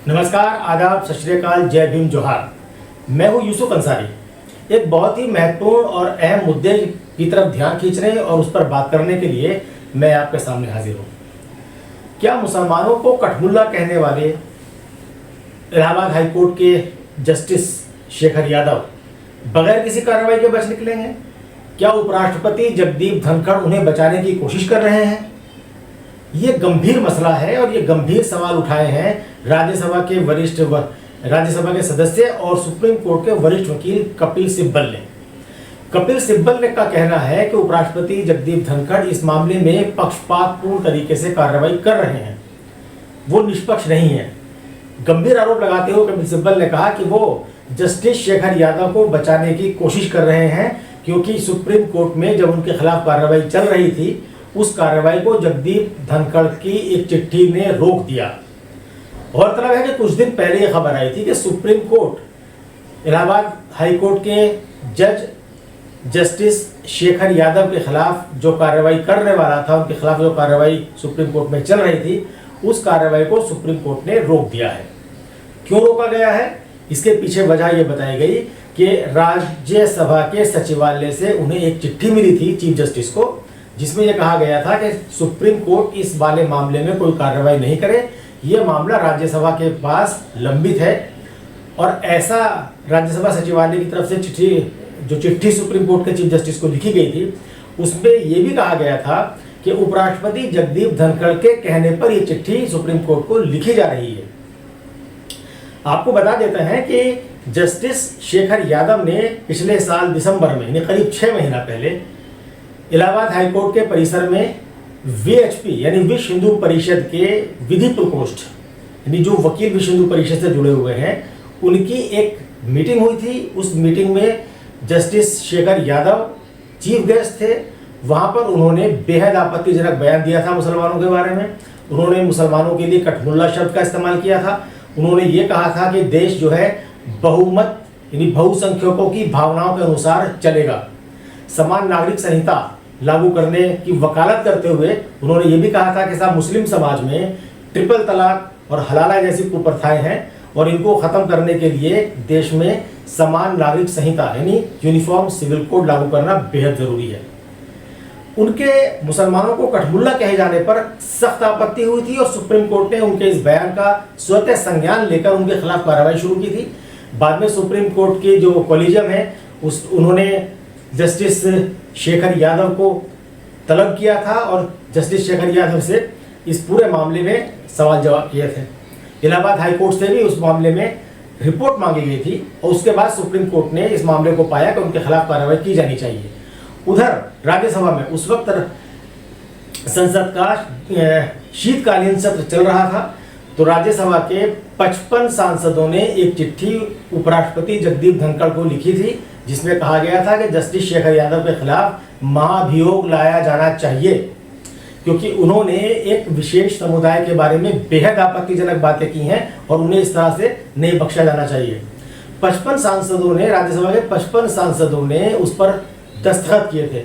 नमस्कार, आदाब, सत श्री अकाल, जय भीम, जोहार। मैं हूं यूसुफ अंसारी। एक बहुत ही महत्वपूर्ण और अहम मुद्दे की तरफ ध्यान खींचने और उस पर बात करने के लिए मैं आपके सामने हाजिर हूं। क्या मुसलमानों को कठमुल्ला कहने वाले इलाहाबाद हाई कोर्ट के जस्टिस शेखर यादव बगैर किसी कार्रवाई के बच निकलेंगे? क्या उपराष्ट्रपति जगदीप धनखड़ उन्हें बचाने की कोशिश कर रहे हैं? ये गंभीर मसला है और ये गंभीर सवाल उठाए हैं राज्यसभा के सदस्य और सुप्रीम कोर्ट के वरिष्ठ वकील कपिल सिब्बल ने। कपिल सिब्बल ने का कहना है कि उपराष्ट्रपति जगदीप धनखड़ इस मामले में पक्षपातपूर्ण तरीके से कार्रवाई कर रहे हैं, वो निष्पक्ष नहीं है। गंभीर आरोप लगाते हुए कपिल सिब्बल ने कहा कि वो जस्टिस शेखर यादव को बचाने की कोशिश कर रहे हैं, क्योंकि सुप्रीम कोर्ट में जब उनके खिलाफ कार्रवाई चल रही थी उस कार्रवाई को जगदीप धनखड़ की एक चिट्ठी ने रोक दिया। गौरतलब है कि कुछ दिन पहले यह खबर आई थी कि supreme court Allahabad high court के जज जस्टिस शेखर यादव के खिलाफ जो कार्रवाई करने वाला था, उनके खिलाफ जो कार्रवाई सुप्रीम कोर्ट में चल रही थी, उस कार्रवाई को सुप्रीम कोर्ट ने रोक दिया है। क्यों रोका गया है? इसके पीछे वजह यह बताई गई कि राज्यसभा के सचिवालय से उन्हें एक चिट्ठी मिली थी चीफ जस्टिस को, जिसमें यह कहा गया था कि सुप्रीम कोर्ट इस वाले मामले में कोई कार्रवाई नहीं करे, यह मामला राज्यसभा के पास लंबित है। और ऐसा राज्यसभा सचिवालय की तरफ से चिट्ठी सुप्रीम कोर्ट के चीफ जस्टिस को लिखी गई थी, उसमें यह भी कहा गया था कि उपराष्ट्रपति जगदीप धनखड़ के कहने पर यह चिट्ठी सुप्रीम कोर्ट को लिखी जा रही है। आपको बता देते हैं कि जस्टिस शेखर यादव ने पिछले साल दिसंबर में, यानी करीब 6 महीना पहले, इलाहाबाद हाईकोर्ट के परिसर में वीएचपी यानी विश्व हिंदू परिषद के विधि प्रकोष्ठ, यानी जो वकील विश्व हिंदू परिषद से जुड़े हुए हैं, उनकी एक मीटिंग हुई थी। उस मीटिंग में justice Shekhar Yadav chief guest थे। वहां पर उन्होंने बेहद आपत्तिजनक बयान दिया था मुसलमानों के बारे में। उन्होंने मुसलमानों के लिए कठमुल्ला शब्द का इस्तेमाल किया था। उन्होंने ये कहा था कि देश जो है बहुमत यानी बहुसंख्यकों की भावनाओं के अनुसार चलेगा। समान नागरिक संहिता लागू करने की वकालत करते हुए उन्होंने ये भी कहा था कि साहब, मुस्लिम समाज में ट्रिपल तलाक और हलाला जैसी कुप्रथाएं हैं और इनको खत्म करने के लिए देश में समान नागरिक संहिता यानी यूनिफॉर्म सिविल कोड लागू करना बेहद जरूरी है। उनके मुसलमानों को कठमुल्ला कहे जाने पर सख्त आपत्ति हुई थी और सुप्रीम कोर्ट ने उनके इस बयान का स्वतः संज्ञान लेकर उनके खिलाफ कार्रवाई शुरू की थी। बाद में सुप्रीम कोर्ट के जो कॉलेजियम है उन्होंने जस्टिस शेखर यादव को तलब किया था और जस्टिस शेखर यादव से इस पूरे मामले में सवाल जवाब किए थे। इलाहाबाद हाई कोर्ट से भी उस मामले में रिपोर्ट मांगी गई थी और उसके बाद सुप्रीम कोर्ट ने इस मामले को पाया कि उनके खिलाफ कार्रवाई की जानी चाहिए। उधर राज्यसभा में उस वक्त संसद का शीतकालीन सत्र चल रहा था, तो राज्यसभा के 55 सांसदों ने एक चिट्ठी उपराष्ट्रपति जगदीप धनखड़ को लिखी थी, जिसमें कहा गया था कि जस्टिस शेखर यादव के खिलाफ महाभियोग लाया जाना चाहिए, क्योंकि उन्होंने एक विशेष समुदाय के बारे में बेहद आपत्तिजनक बातें की हैं और उन्हें इस तरह से नहीं बख्शा जाना चाहिए। 55 सांसदों ने, राज्यसभा के 55 सांसदों ने उस पर दस्तखत किए थे,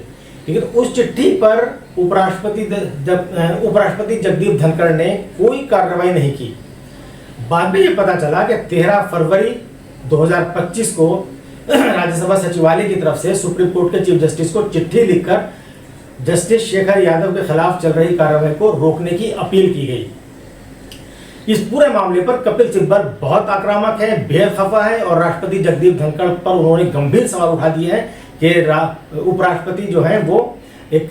लेकिन उस चिट्ठी पर उपराष्ट्रपति जगदीप धनखड़ ने कोई कार्रवाई नहीं की। बाद में ये पता चला कि 13 फरवरी 2025 को राज्यसभा सचिवालय की तरफ से सुप्रीम कोर्ट के चीफ जस्टिस को चिट्ठी लिखकर जस्टिस शेखर यादव के खिलाफ चल रही कार्रवाई को रोकने की अपील की गई। इस पूरे मामले पर कपिल सिब्बल बहुत आक्रामक है, बेहद खफा है और राष्ट्रपति जगदीप धनखड़ पर उन्होंने गंभीर सवाल उठा दिए हैं कि उपराष्ट्रपति जो है वो एक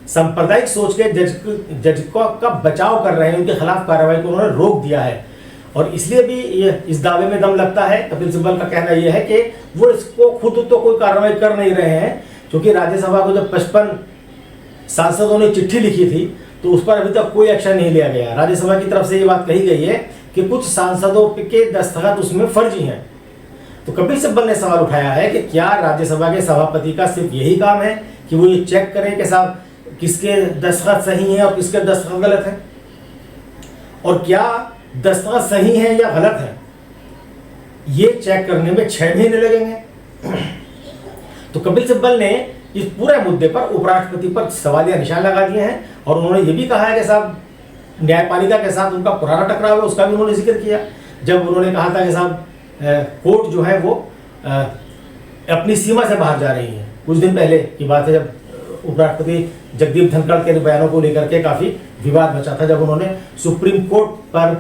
सांप्रदायिक सोच के जज का बचाव कर रहे हैं, उनके खिलाफ कार्रवाई को उन्होंने रोक दिया है। और इसलिए भी ये इस दावे में दम लगता है। कपिल सिब्बल का कहना यह है कि वो इसको खुद तो कोई कार्रवाई कर नहीं रहे हैं, क्योंकि राज्यसभा को जब 55 सांसदों ने चिट्ठी लिखी थी तो उस पर अभी तक कोई एक्शन नहीं लिया गया। राज्यसभा की तरफ से ये बात कही गई है कि कुछ सांसदों के दस्तखत उसमें फर्जी हैं। तो कपिल सिब्बल ने सवाल उठाया है कि क्या राज्यसभा के सभापति का सिर्फ यही काम है कि वो ये चेक करें कि साहब किसके दस्तखत सही हैं और किसके दस्तखत गलत हैं, और क्या दस्तखत सही है या गलत है ये चेक करने में 6 महीने लगेंगे। तो कपिल सिब्बल ने इस पूरे मुद्दे पर उपराष्ट्रपति पर सवालिया निशान लगा दिए हैं और उन्होंने ये भी कहा है कि साहब न्यायपालिका के साथ उनका पुराना टकराव है, उसका भी उन्होंने जिक्र किया। जब उन्होंने कहा था कि साहब कोर्ट जो है वो अपनी सीमा से बाहर जा रही है। कुछ दिन पहले की बात है जब उपराष्ट्रपति जगदीप धनखड़ के बयानों को लेकर के काफ़ी विवाद मचा था, जब उन्होंने सुप्रीम कोर्ट पर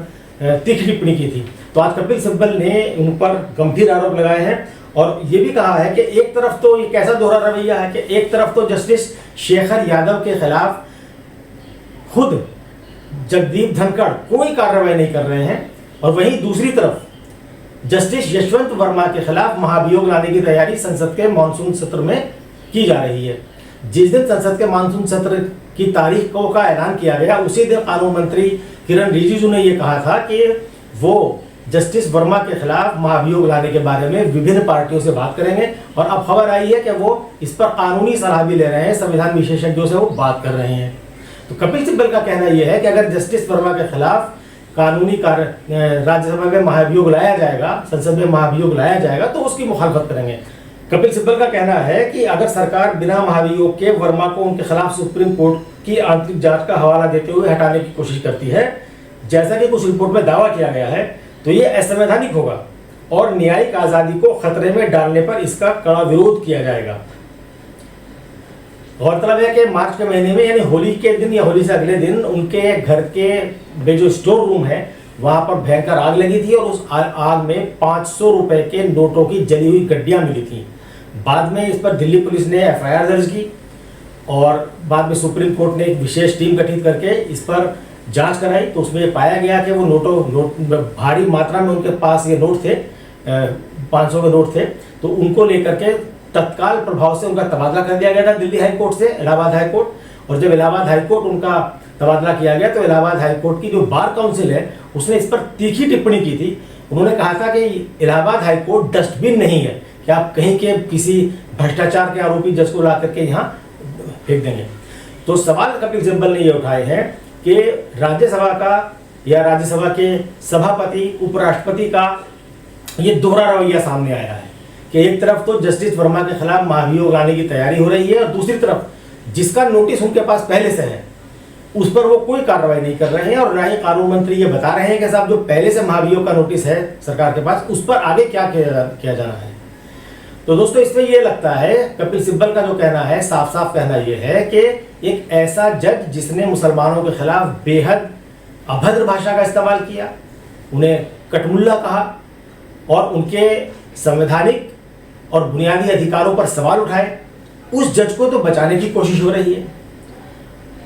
तीखी टिप्पणी की थी। तो आज कपिल सिब्बल ने उन पर गंभीर आरोप लगाए हैं और ये भी कहा है कि एक तरफ तो ये कैसा दोहरा रवैया है कि एक तरफ तो जस्टिस शेखर यादव के खिलाफ खुद जगदीप धनखड़ कोई कार्रवाई नहीं कर रहे हैं और वहीं दूसरी तरफ जस्टिस यशवंत वर्मा के खिलाफ महाभियोग लाने की तैयारी संसद के मानसून सत्र में की जा रही है। जिस दिन संसद के मानसून सत्र की तारीख का ऐलान किया गया उसी दिन कानून मंत्री किरण रिजिजू ने यह कहा था कि वो जस्टिस वर्मा के खिलाफ महाभियोग लाने के बारे में विभिन्न पार्टियों से बात करेंगे और अब खबर आई है कि वो इस पर कानूनी सलाह भी ले रहे हैं, संविधान विशेषज्ञों से वो बात कर रहे हैं। तो कपिल सिब्बल का कहना यह है कि अगर जस्टिस वर्मा के खिलाफ कानूनी कार्य राज्यसभा में महाभियोग लाया जाएगा, संसद में महाभियोग लाया जाएगा तो उसकी मुखालफत करेंगे। कपिल सिब्बल का कहना है कि अगर सरकार बिना महाभियोग के वर्मा को उनके खिलाफ सुप्रीम कोर्ट की आंतरिक जांच का हवाला देते हुए हटाने की कोशिश करती है, जैसा कि कुछ रिपोर्ट में दावा किया गया है, तो ये असंवैधानिक होगा और न्यायिक आजादी को खतरे में डालने पर इसका कड़ा विरोध किया जाएगा। गौरतलब है कि मार्च के महीने में यानी होली के दिन या होली से अगले दिन उनके घर के जो स्टोर रूम है वहां पर भयंकर आग लगी थी और उस आग में 500 रुपए के नोटों की जली हुई गड्डियां मिली थी। बाद में इस पर दिल्ली पुलिस ने एफआईआर दर्ज की और बाद में सुप्रीम कोर्ट ने एक विशेष टीम गठित करके इस पर जांच कराई। तो उसमें पाया गया कि वो नोट भारी मात्रा में उनके पास ये नोट थे, 500 के नोट थे, तो उनको लेकर के तत्काल प्रभाव से उनका तबादला कर दिया गया था दिल्ली हाई कोर्ट से इलाहाबाद हाई कोर्ट। और जब इलाहाबाद हाई कोर्ट उनका तबादला किया गया तो इलाहाबाद हाई कोर्ट की जो बार काउंसिल है उसने इस पर तीखी टिप्पणी की थी। उन्होंने कहा था कि इलाहाबाद हाई कोर्ट डस्टबिन नहीं है कि आप कहीं के किसी भ्रष्टाचार के आरोपी जज को ला करके यहाँ फेंक देंगे। तो सवाल कपिल सिब्बल ने ये उठाए हैं कि राज्यसभा का या राज्यसभा के सभापति उपराष्ट्रपति का ये दोहरा रवैया सामने आया है कि एक तरफ तो जस्टिस वर्मा के खिलाफ महाभियोग लाने की तैयारी हो रही है और दूसरी तरफ जिसका नोटिस उनके पास पहले से है उस पर वो कोई कार्रवाई नहीं कर रहे हैं और ना ही कानून मंत्री ये बता रहे हैं कि साहब जो पहले से महाभियोग का नोटिस है सरकार के पास उस पर आगे क्या किया जाना है। तो दोस्तों इसमें ये लगता है कपिल सिब्बल का जो कहना है साफ साफ कहना यह है कि एक ऐसा जज जिसने मुसलमानों के खिलाफ बेहद अभद्र भाषा का इस्तेमाल किया, उन्हें कटमुल्ला कहा और उनके संवैधानिक और बुनियादी अधिकारों पर सवाल उठाए, उस जज को तो बचाने की कोशिश हो रही है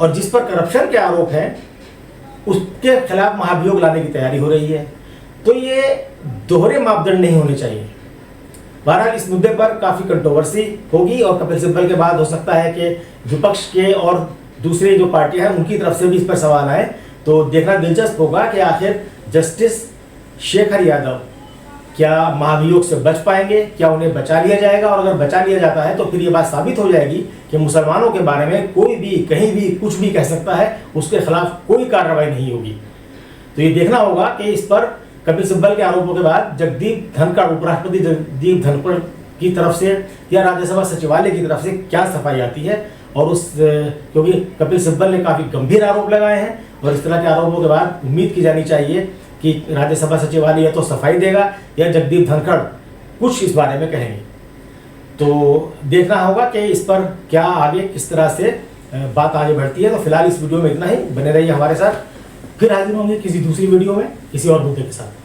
और जिस पर करप्शन के आरोप हैं उसके खिलाफ महाभियोग लाने की तैयारी हो रही है। तो ये दोहरे मापदंड नहीं होने चाहिए। बहरहाल इस मुद्दे पर काफ़ी कंट्रोवर्सी होगी और कपिल सिब्बल के बाद हो सकता है कि विपक्ष के और दूसरे जो पार्टियां हैं उनकी तरफ से भी इस पर सवाल आए। तो देखना दिलचस्प होगा कि आखिर जस्टिस शेखर यादव क्या महाभियोग से बच पाएंगे, क्या उन्हें बचा लिया जाएगा, और अगर बचा लिया जाता है तो फिर ये बात साबित हो जाएगी कि मुसलमानों के बारे में कोई भी कहीं भी कुछ भी कह सकता है, उसके खिलाफ कोई कार्रवाई नहीं होगी। तो ये देखना होगा कि इस पर कपिल सिब्बल के आरोपों के बाद जगदीप धनखड़ उपराष्ट्रपति जगदीप धनखड़ की तरफ से या राज्यसभा सचिवालय की तरफ से क्या सफाई आती है। और उस क्योंकि कपिल सिब्बल ने काफ़ी गंभीर आरोप लगाए हैं और इस तरह के आरोपों के बाद उम्मीद की जानी चाहिए कि राज्यसभा सचिवालय या तो सफाई देगा या जगदीप धनखड़ कुछ इस बारे में कहेंगे। तो देखना होगा कि इस पर क्या आगे किस तरह से बात आगे बढ़ती है। तो फिलहाल इस वीडियो में इतना ही। बने रहिए हमारे साथ, फिर हाजिर होंगे किसी दूसरी वीडियो में किसी और मुद्दे के साथ।